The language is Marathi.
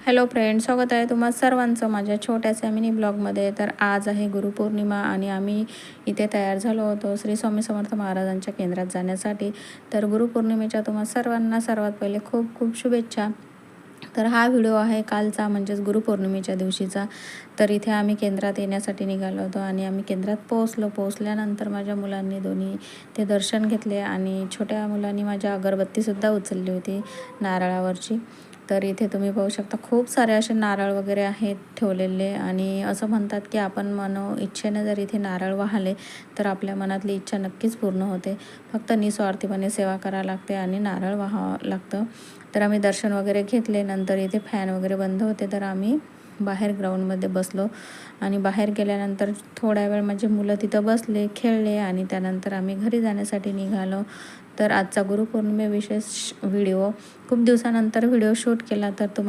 हॅलो फ्रेंड, स्वागत आहे तुम्हा सर्वांचं माझ्या छोट्याशा मिनी ब्लॉगमध्ये. तर आज आहे गुरुपौर्णिमा आणि आम्ही इथे तयार झालो होतो श्री स्वामी समर्थ महाराजांच्या केंद्रात जाण्यासाठी. तर गुरुपौर्णिमेच्या तुम्हा सर्वांना सर्वात पहिले खूप खूप शुभेच्छा. तर हा व्हिडिओ आहे कालचा, म्हणजेच गुरुपौर्णिमेच्या दिवशीचा. तर इथे आम्ही केंद्रात येण्यासाठी निघालो होतो आणि आम्ही केंद्रात पोहोचल्यानंतर माझ्या मुलांनी दोन्ही ते दर्शन घेतले आणि छोट्या मुलांनी माझ्या अगरबत्तीसुद्धा उचलली होती नारळावरची. तर इथे तुम्ही पाहू शकता खूप सारे असे नारळ वगैरे आहेत ठेवलेले आणि असं म्हणतात की आपण इच्छेने जर इथे नारळ वाहले तर आपल्या मनातली इच्छा नक्कीच पूर्ण होते. फक्त निस्वार्थीपणे सेवा करावी लागते आणि नारळ वाहावं लागतं. तर आम्ही दर्शन वगैरे घेतले. नंतर इथे फॅन वगैरे बंद होते, तर आम्ही बाहेर ग्राउंडमध्ये बसलो आणि बाहेर गेल्यानंतर थोड्या वेळ म्हणजे मुलं तिथं बसले, खेळले आणि त्यानंतर आम्ही घरी जाण्यासाठी निघालो. तर आजचा गुरुपौर्णिमे विशेष व्हिडिओ खूप दिवसानंतर व्हिडिओ शूट केला. तर